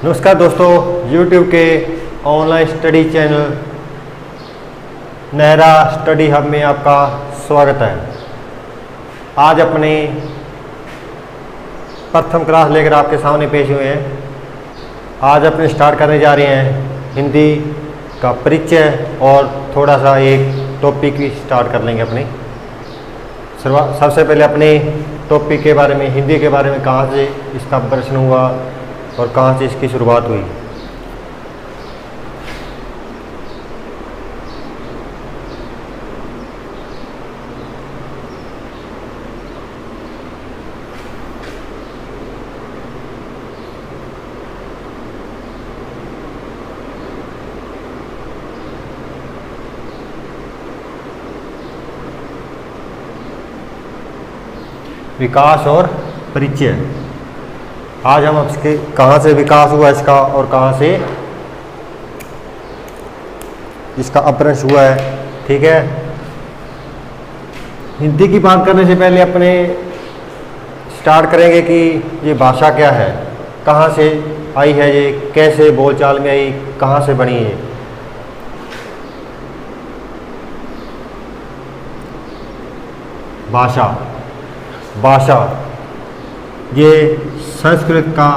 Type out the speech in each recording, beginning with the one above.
नमस्कार दोस्तों, YouTube के online study channel Nehra study hub में आपका स्वागत है। आज अपने प्रथम क्लास लेकर आपके सामने पेश हुए हैं। आज अपने स्टार्ट करने जा रहे हैं हिंदी का परिचय और थोड़ा सा एक टॉपिक भी स्टार्ट कर लेंगे अपने। सबसे पहले अपने टॉपिक के बारे में, हिंदी के बारे में, कहाँ से इसका प्रश्न हुआ और कहाँ से इसकी शुरुआत हुई। विकास और परिचय। आज हम इसके कहाँ से विकास हुआ इसका और कहाँ से इसका अपभ्रंश हुआ है, ठीक है। हिंदी की बात करने से पहले अपने स्टार्ट करेंगे कि ये भाषा क्या है, कहाँ से आई है, ये कैसे बोलचाल में आई, कहाँ से बनी है। भाषा ये संस्कृत का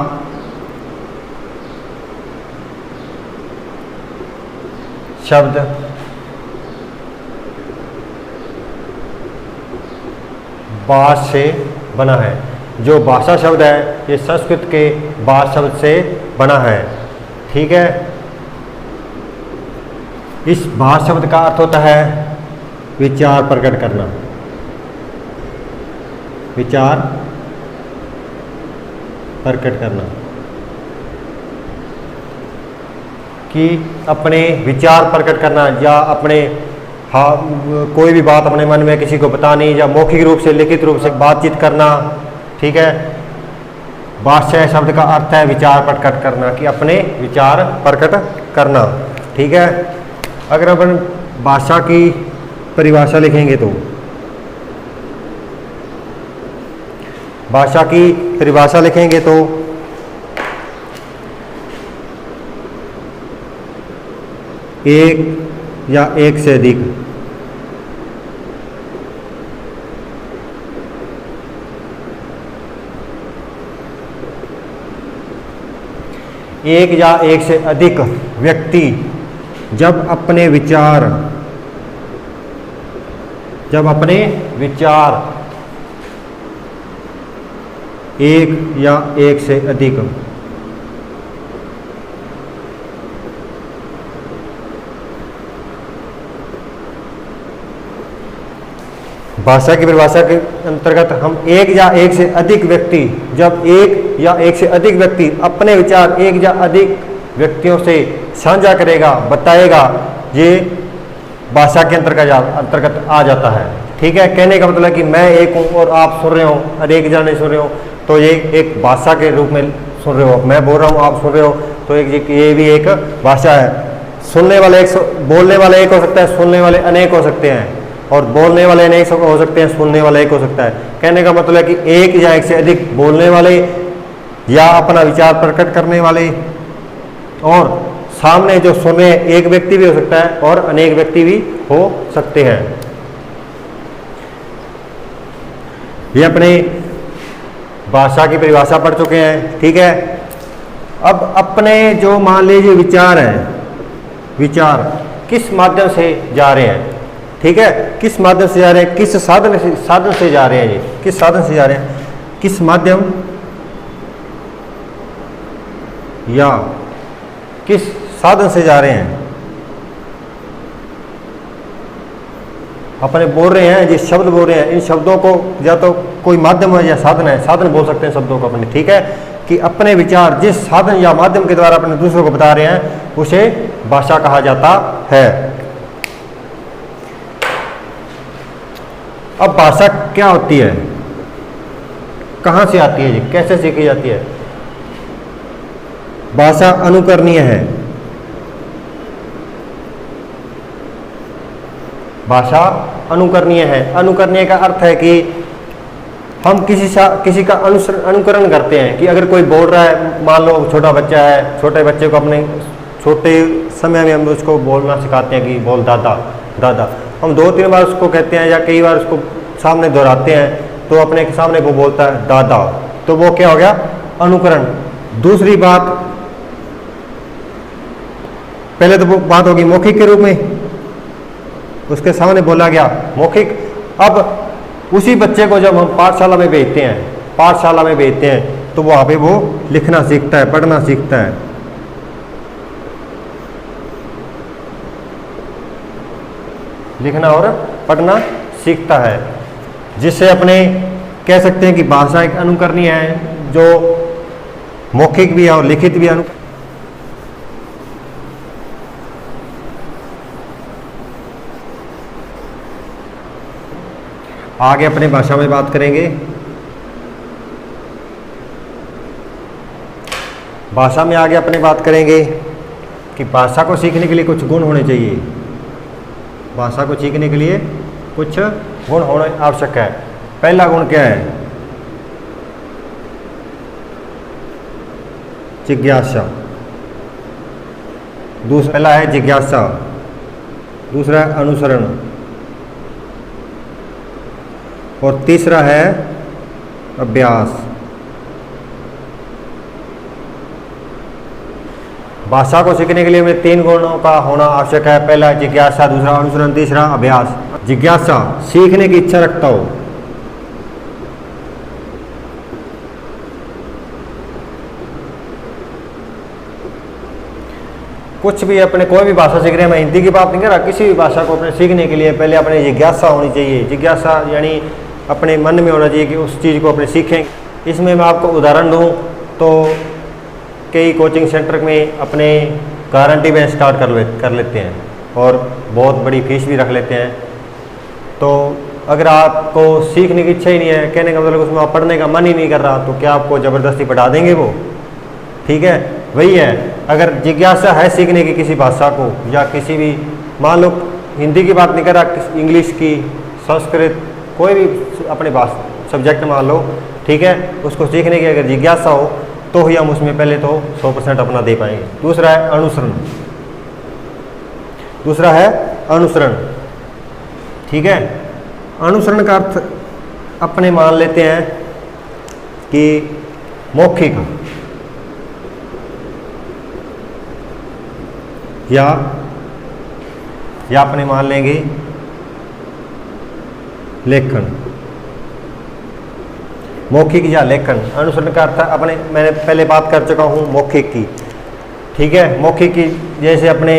शब्द भाष से बना है। जो भाषा शब्द है ये संस्कृत के भाष शब्द से बना है, ठीक है। इस भाष शब्द का अर्थ होता है विचार प्रकट करना। विचार प्रकट करना कि अपने विचार प्रकट करना या अपने कोई भी बात अपने मन में किसी को बतानी या मौखिक रूप से, लिखित रूप से बातचीत करना, ठीक है। भाषा शब्द का अर्थ है विचार प्रकट करना, कि अपने विचार प्रकट करना, ठीक है। अगर अपन भाषा की परिभाषा लिखेंगे तो भाषा की परिभाषा लिखेंगे तो एक या एक से अधिक व्यक्ति जब अपने विचार एक या एक से अधिक भाषा की परिभाषा के अंतर्गत हम एक या एक से अधिक व्यक्ति, जब एक या एक से अधिक व्यक्ति अपने विचार एक या अधिक व्यक्तियों से साझा करेगा, बताएगा, ये भाषा के अंतर्गत आ जाता है, ठीक है। कहने का मतलब कि मैं एक हूँ और आप सुन रहे हो और एक जन नहीं सुन रहे हो, तो ये एक भाषा के रूप में सुन रहे हो। मैं बोल रहा हूँ, आप सुन रहे हो, तो ये भी एक भाषा है। सुनने वाले बोलने वाले एक हो सकता है, सुनने वाले अनेक हो सकते हैं, और बोलने वाले अनेक हो सकते हैं, सुनने वाले एक हो सकता है। कहने का मतलब है कि एक या एक से अधिक बोलने वाले या अपना विचार प्रकट करने वाले, और सामने जो सुने एक व्यक्ति भी हो सकता है और अनेक व्यक्ति भी हो सकते हैं। ये अपने भाषा की परिभाषा पढ़ चुके हैं, ठीक है। अब अपने जो मान लीजिए विचार हैं, विचार किस माध्यम से जा रहे हैं, ठीक है। किस माध्यम से जा रहे हैं, किस साधन से जा रहे हैं, ये किस साधन से जा रहे हैं, किस माध्यम या किस साधन से जा रहे हैं। अपने बोल रहे हैं, जिस शब्द बोल रहे हैं, इन शब्दों को या तो कोई माध्यम है या साधन है, साधन बोल सकते हैं शब्दों को अपने, ठीक है। कि अपने विचार जिस साधन या माध्यम के द्वारा अपने दूसरों को बता रहे हैं उसे भाषा कहा जाता है। अब भाषा क्या होती है, कहाँ से आती है, जी कैसे सीखी जाती है। भाषा अनुकरणीय है। भाषा अनुकरणीय है। अनुकरणीय का अर्थ है कि हम किसी का अनुकरण करते हैं कि अगर कोई बोल रहा है, मान लो छोटा बच्चा है, छोटे बच्चे को अपने छोटे समय में हम उसको बोलना सिखाते हैं कि बोल दादा दादा। हम 2-3 बार उसको कहते हैं या कई बार उसको सामने दोहराते हैं तो अपने सामने वो बोलता है दादा, तो वो क्या हो गया? अनुकरण। दूसरी बात, पहले तो वो बात होगी मौखिक के रूप में, उसके सामने बोला गया मौखिक। अब उसी बच्चे को जब हम पाठशाला में भेजते हैं तो वहाँ पे वो लिखना सीखता है, पढ़ना सीखता है। लिखना और पढ़ना सीखता है, जिससे अपने कह सकते हैं कि भाषा एक अनुकरणीय है, जो मौखिक भी है और लिखित भी है। आगे अपने भाषा में बात करेंगे। भाषा में आगे अपने बात करेंगे कि भाषा को सीखने के लिए कुछ गुण होने चाहिए। भाषा को सीखने के लिए कुछ गुण होना आवश्यक है। पहला गुण क्या है? जिज्ञासा। पहला है जिज्ञासा, दूसरा है अनुसरण और तीसरा है अभ्यास। भाषा को सीखने के लिए हमें 3 गुणों का होना आवश्यक है। पहला जिज्ञासा, दूसरा अनुसरण, तीसरा अभ्यास। जिज्ञासा, सीखने की इच्छा रखता हो। कुछ भी अपने कोई भी भाषा सीख रहे हैं, मैं हिंदी की बात नहीं कर रहा, किसी भी भाषा को अपने सीखने के लिए पहले अपने जिज्ञासा होनी चाहिए। जिज्ञासा यानी अपने मन में होना चाहिए कि उस चीज़ को अपने सीखें। इसमें मैं आपको उदाहरण दूं तो कई कोचिंग सेंटर में अपने गारंटी बैच स्टार्ट कर लेते हैं और बहुत बड़ी फीस भी रख लेते हैं। तो अगर आपको सीखने की इच्छा ही नहीं है, कहने का मतलब उसमें आप पढ़ने का मन ही नहीं कर रहा, तो क्या आपको ज़बरदस्ती पढ़ा देंगे वो? ठीक है, वही है। अगर जिज्ञासा है सीखने की किसी भाषा को या किसी भी, मान लो हिंदी की बात नहीं कर रहा, इंग्लिश की, संस्कृत, कोई भी अपने भाषा सब्जेक्ट मान लो, ठीक है, उसको सीखने की अगर जिज्ञासा हो तो ही हम उसमें पहले तो 100% अपना दे पाएंगे। दूसरा है अनुसरण। ठीक है, अनुसरण का अर्थ अपने मान लेते हैं कि मौखिक या अपने मान लेंगे लेखन। मौखिक या लेखन। अनुसरण का अर्थ अपने, मैंने पहले बात कर चुका हूँ मौखिक की, ठीक है। मौखिक की जैसे अपने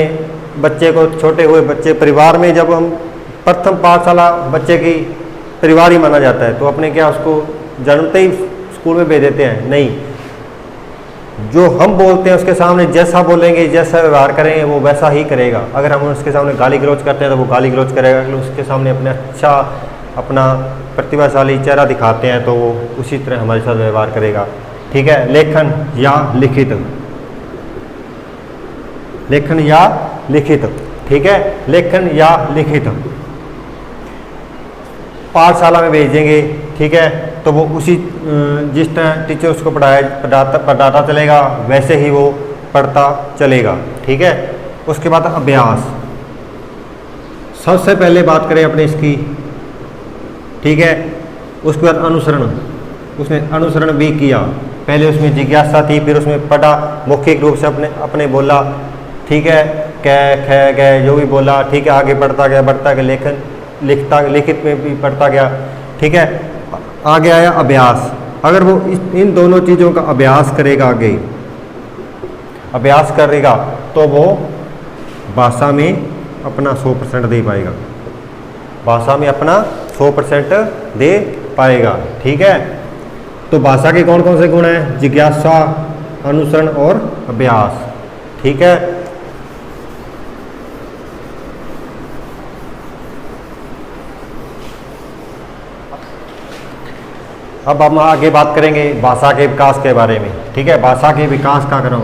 बच्चे को, छोटे हुए बच्चे परिवार में, जब हम प्रथम पाठशाला बच्चे की परिवार ही माना जाता है, तो अपने क्या उसको जन्मते ही स्कूल में भेज देते हैं? नहीं, जो हम बोलते हैं उसके सामने जैसा बोलेंगे, जैसा व्यवहार करेंगे, वो वैसा ही करेगा। अगर हम उसके सामने गाली गलौज करते हैं तो वो गाली गलौज करेगा। अगर उसके सामने अपने अच्छा, अपना प्रतिभाशाली चेहरा दिखाते हैं तो वो उसी तरह हमारे साथ व्यवहार करेगा। ठीक है, लेखन या लिखित। लेखन या लिखित, ठीक है, लेखन या लिखित पाठशाला में भेजेंगे, ठीक है, तो वो उसी जिस तरह टीचर उसको पढ़ाता चलेगा वैसे ही वो पढ़ता चलेगा। ठीक है, उसके बाद अभ्यास। सबसे पहले बात करें अपने इसकी, ठीक है, उसके बाद अनुसरण। उसने अनुसरण भी किया, पहले उसमें जिज्ञासा थी, फिर उसमें पढ़ा, मौखिक रूप से अपने बोला, ठीक है, कै ख ग जो भी बोला, ठीक है, आगे बढ़ता गया, लिखित में भी पढ़ता गया। ठीक है, आगे आया अभ्यास। अगर वो इन दोनों चीज़ों का अभ्यास करेगा, आगे अभ्यास करेगा, तो वो भाषा में अपना 100% दे पाएगा। भाषा में अपना 100% दे पाएगा। ठीक है, तो भाषा के कौन कौन से गुण हैं? जिज्ञासा, अनुसरण और अभ्यास। ठीक है, अब हम आगे बात करेंगे भाषा के विकास के बारे में। ठीक है, भाषा के विकास का क्रम।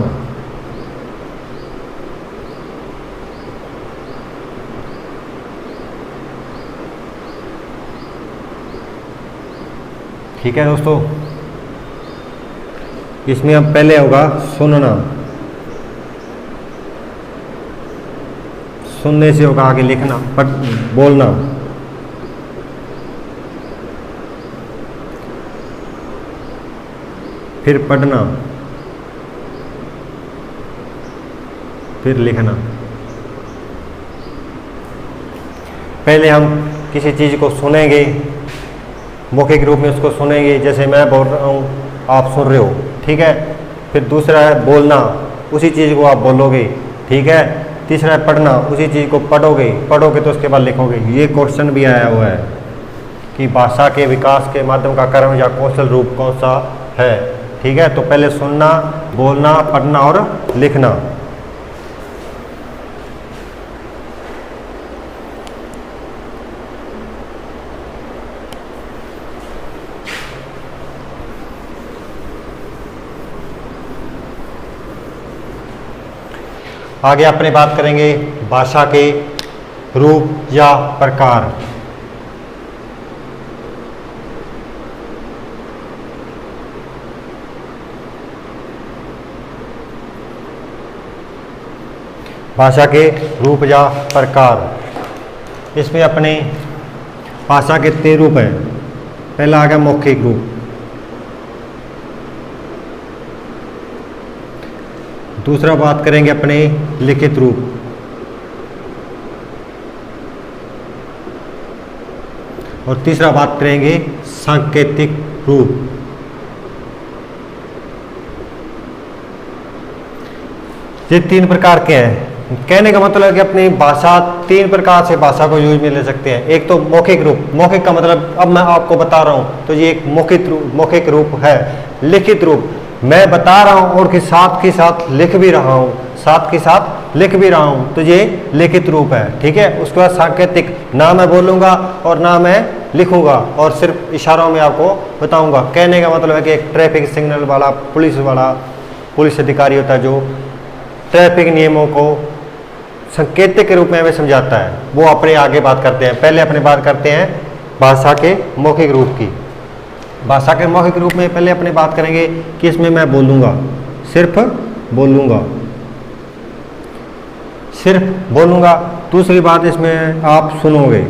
ठीक है दोस्तों, इसमें अब पहले होगा सुनना, सुनने से होगा आगे लिखना, बोलना, फिर पढ़ना, फिर लिखना। पहले हम किसी चीज़ को सुनेंगे, मौखिक रूप में उसको सुनेंगे, जैसे मैं बोल रहा हूँ आप सुन रहे हो, ठीक है। फिर दूसरा है बोलना, उसी चीज़ को आप बोलोगे, ठीक है। तीसरा है पढ़ना, उसी चीज़ को पढ़ोगे, पढ़ोगे तो उसके बाद लिखोगे। ये क्वेश्चन भी आया हुआ है कि भाषा के विकास के माध्यम का क्रम या कौशल रूप कौन सा है, ठीक है। तो पहले सुनना, बोलना, पढ़ना और लिखना। आगे अपने बात करेंगे भाषा के रूप या प्रकार। भाषा के रूप या प्रकार, इसमें अपने भाषा के 3 रूप हैं। पहला आ गया मौखिक रूप, दूसरा बात करेंगे अपने लिखित रूप, और तीसरा बात करेंगे सांकेतिक रूप। ये 3 प्रकार के हैं। कहने का मतलब है कि अपनी भाषा 3 प्रकार से भाषा को यूज में ले सकते हैं। एक तो मौखिक रूप, मौखिक का मतलब अब मैं आपको बता रहा हूं तो ये एक मौखिक रूप है। लिखित रूप, मैं बता रहा हूं और साथ के साथ लिख भी रहा हूं, साथ के साथ लिख भी रहा हूं, तो ये लिखित रूप है, ठीक है। उसके बाद सांकेतिक, ना मैं बोलूंगा और ना मैं लिखूंगा और सिर्फ इशारों में आपको बताऊंगा। कहने का मतलब है कि एक ट्रैफिक सिग्नल वाला पुलिस अधिकारी होता है जो ट्रैफिक नियमों को सांकेतिक रूप में हमें समझाता है, वो अपने आगे बात करते हैं। पहले अपने बात करते हैं भाषा के मौखिक रूप की। भाषा के मौखिक रूप में पहले अपने बात करेंगे कि इसमें मैं बोलूँगा, सिर्फ बोलूँगा, सिर्फ बोलूँगा। दूसरी बात, इसमें आप सुनोगे,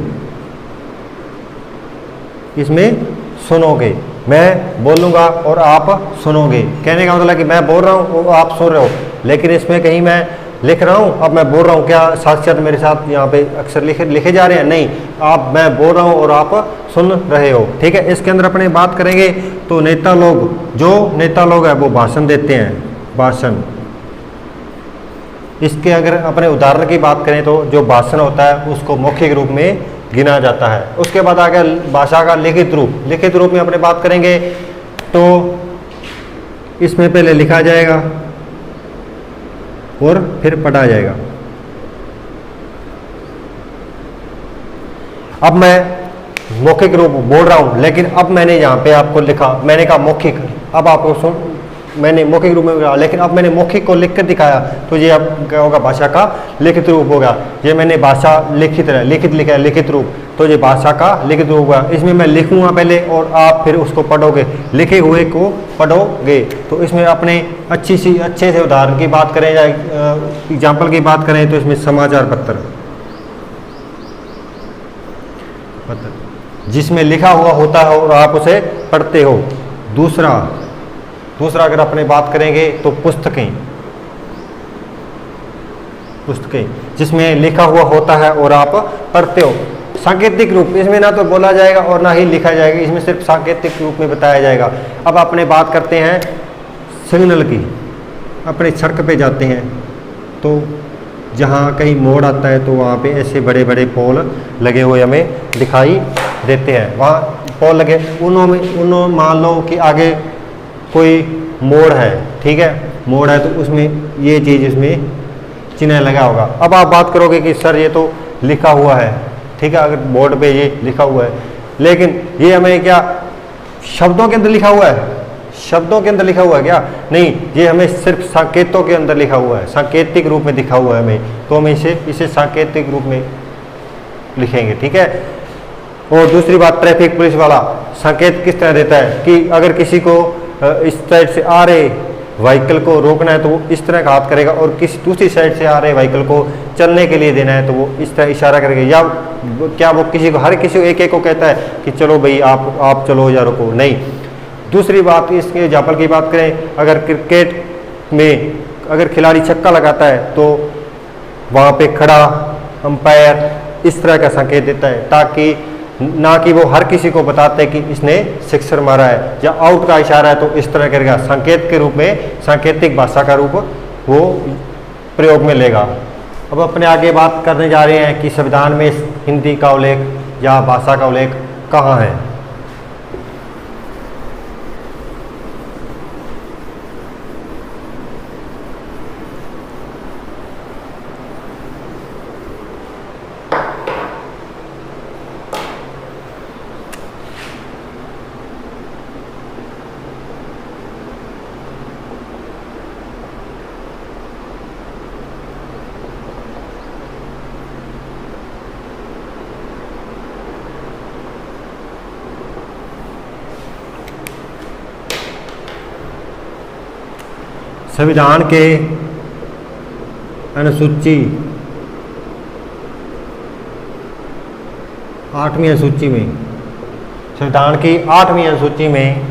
इसमें सुनोगे, मैं बोलूँगा और आप सुनोगे। कहने का मतलब है कि मैं बोल रहा हूँ और आप सुन रहे हो, लेकिन इसमें कहीं मैं लिख रहा हूँ, अब मैं बोल रहा हूँ, क्या साथ साथ मेरे साथ यहाँ पे अक्सर लिखे जा रहे हैं? नहीं, आप मैं बोल रहा हूँ और आप सुन रहे हो, ठीक है। इसके अंदर अपने बात करेंगे तो नेता लोग है वो भाषण देते हैं, भाषण। इसके अगर अपने उदाहरण की बात करें तो जो भाषण होता है उसको मौखिक रूप में गिना जाता है। उसके बाद आ गया भाषा का लिखित रूप। लिखित रूप में अपने बात करेंगे तो इसमें पहले लिखा जाएगा और फिर पढ़ा जाएगा। अब मैं मौखिक रूप बोल रहा हूं, लेकिन अब मैंने यहाँ पे आपको लिखा, मैंने कहा मौखिक, अब आपको मैंने मौखिक रूप में कहा, लेकिन अब मैंने मौखिक को लिख कर दिखाया तो ये अब क्या होगा, भाषा का लिखित रूप होगा। ये मैंने भाषा लिखित लिखा है, लिखित रूप, तो ये भाषा का लिखित रूप होगा। इसमें मैं लिखूंगा पहले और आप फिर उसको पढ़ोगे, लिखे हुए को पढ़ोगे। तो इसमें अपने अच्छे से उदाहरण की बात करें या एग्जाम्पल की बात करें तो इसमें समाचार पत्र जिसमें लिखा हुआ होता है और आप उसे पढ़ते हो। दूसरा अगर अपने बात करेंगे तो पुस्तकें जिसमें लिखा हुआ होता है और आप पढ़ते हो। सांकेतिक रूप, इसमें ना तो बोला जाएगा और ना ही लिखा जाएगा, इसमें सिर्फ सांकेतिक रूप में बताया जाएगा। अब अपने बात करते हैं सिग्नल की। अपने सड़क पे जाते हैं तो जहाँ कहीं मोड़ आता है तो वहाँ पे ऐसे बड़े बड़े पोल लगे हुए हमें दिखाई देते हैं। वहाँ पोल लगे, उन्होंने मान लो कि आगे कोई मोड़ है, ठीक है, मोड़ है तो उसमें ये चीज़ इसमें चिन्ह लगा होगा। अब आप बात करोगे कि सर ये तो लिखा हुआ है, ठीक है, अगर बोर्ड पे ये लिखा हुआ है, लेकिन ये हमें क्या शब्दों के अंदर लिखा हुआ है? शब्दों के अंदर लिखा हुआ है क्या? नहीं, ये हमें सिर्फ संकेतों के अंदर लिखा हुआ है, सांकेतिक रूप में दिखा हुआ है हमें, तो हम इसे सांकेतिक रूप में लिखेंगे, ठीक है। और दूसरी बात, ट्रैफिक पुलिस वाला संकेत किस तरह देता है कि अगर किसी को इस साइड से आ रहे व्हीकल को रोकना है तो वो इस तरह का हाथ करेगा, और किसी दूसरी साइड से आ रहे व्हीकल को चलने के लिए देना है तो वो इस तरह इशारा करेगा। या क्या वो किसी को, हर किसी को एक एक को कहता है कि चलो भाई आप चलो या रुको, नहीं। दूसरी बात, इसके एग्जाम्पल की बात करें, अगर क्रिकेट में अगर खिलाड़ी छक्का लगाता है तो वहाँ पे खड़ा अंपायर इस तरह का संकेत देता है, ताकि ना कि वो हर किसी को बताते हैं कि इसने सिक्सर मारा है या आउट का इशारा है तो इस तरह करेगा, संकेत के रूप में, सांकेतिक भाषा का रूप वो प्रयोग में लेगा। अब अपने आगे बात करने जा रहे हैं कि संविधान में हिंदी का उल्लेख या भाषा का उल्लेख कहाँ है। संविधान के अनुसूची 8वीं अनुसूची में, संविधान की 8वीं अनुसूची में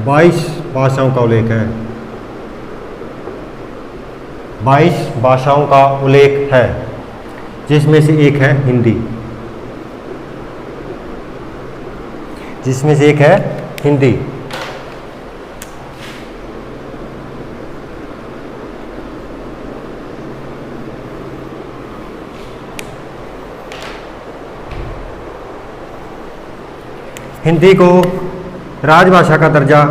22 भाषाओं का उल्लेख है। 22 भाषाओं का उल्लेख है, जिसमें से एक है हिंदी, जिसमें से एक है हिंदी। हिंदी को राजभाषा का दर्जा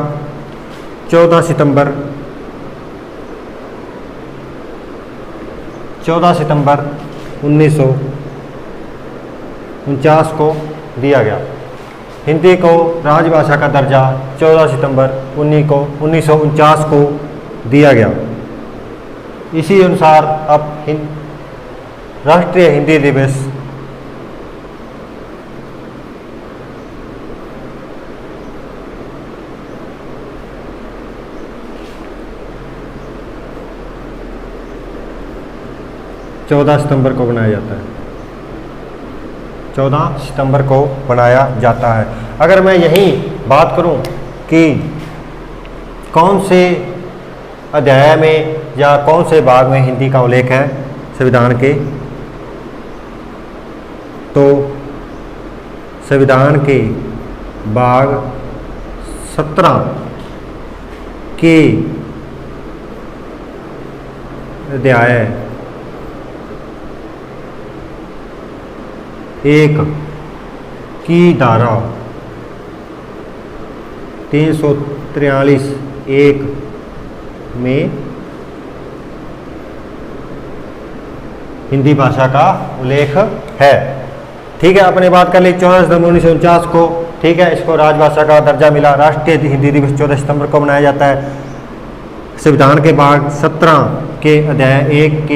14 सितंबर 1949 को दिया गया। हिंदी को राजभाषा का दर्जा 14 सितंबर 1949 को दिया गया। इसी अनुसार अब राष्ट्रीय हिंदी दिवस 14 सितंबर को बनाया जाता है। 14 सितंबर को बनाया जाता है। अगर मैं यही बात करूं कि कौन से अध्याय में या कौन से भाग में हिंदी का उल्लेख है संविधान के, तो संविधान के भाग 17 के अध्याय 1 की धारा 343(1) में हिंदी भाषा का उल्लेख है। ठीक है, अपने बात कर ली 14 सितंबर 1949 को। ठीक है, इसको राजभाषा का दर्जा मिला। राष्ट्रीय हिंदी दिवस 14 सितंबर को मनाया जाता है। संविधान के भाग 17 के अध्याय 1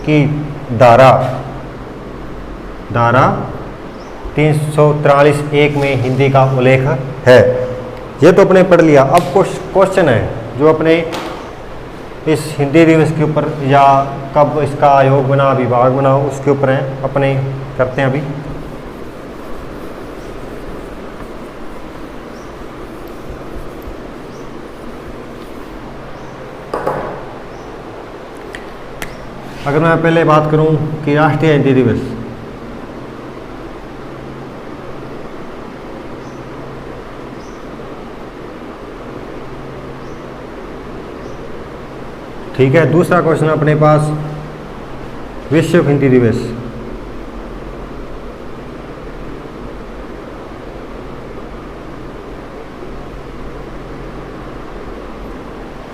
की धारा 343(1) में हिंदी का उल्लेख है। ये तो अपने पढ़ लिया। अब कुछ क्वेश्चन है जो अपने इस हिंदी दिवस के ऊपर या कब इसका आयोग बना, विभाग बना, उसके ऊपर हैं, अपने करते हैं अभी। अगर मैं पहले बात करूं कि राष्ट्रीय हिंदी दिवस, ठीक है। दूसरा क्वेश्चन अपने पास विश्व हिंदी दिवस।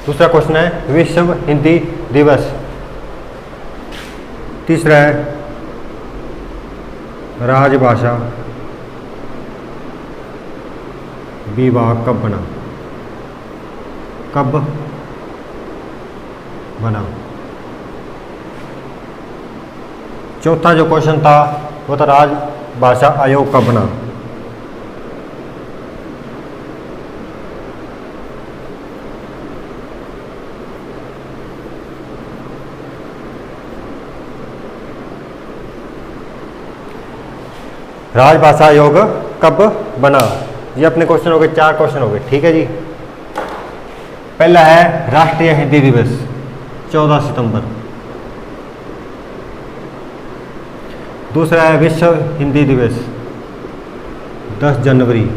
दूसरा क्वेश्चन है विश्व हिंदी दिवस। तीसरा है राजभाषा विभाग कब बना, कब बना। चौथा जो क्वेश्चन था वो था राजभाषा आयोग कब बना। राजभाषा आयोग कब बना। ये अपने क्वेश्चन हो गए, 4 क्वेश्चन हो गए, ठीक है जी। पहला है राष्ट्रीय हिंदी दिवस 14 सितंबर। दूसरा है विश्व हिंदी दिवस 10 जनवरी।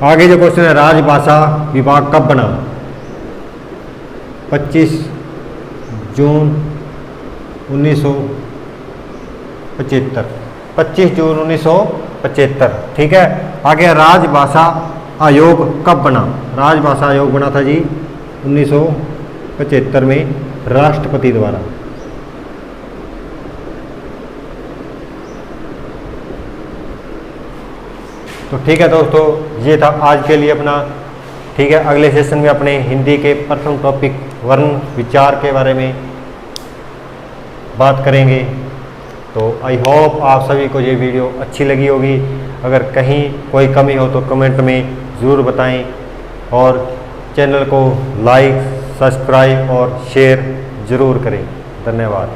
आगे जो क्वेश्चन है राजभाषा विभाग कब बना। 25 जून 1975, 25 जून 1975, ठीक है। आगे राजभाषा आयोग कब बना। राजभाषा आयोग बना था जी 1975 में राष्ट्रपति द्वारा। तो ठीक है दोस्तों, ये था आज के लिए अपना, ठीक है। अगले सेशन में अपने हिंदी के प्रथम टॉपिक वर्ण विचार के बारे में बात करेंगे। तो आई होप आप सभी को ये वीडियो अच्छी लगी होगी। अगर कहीं कोई कमी हो तो कमेंट में ज़रूर बताएं और चैनल को लाइक, सब्सक्राइब और शेयर ज़रूर करें। धन्यवाद।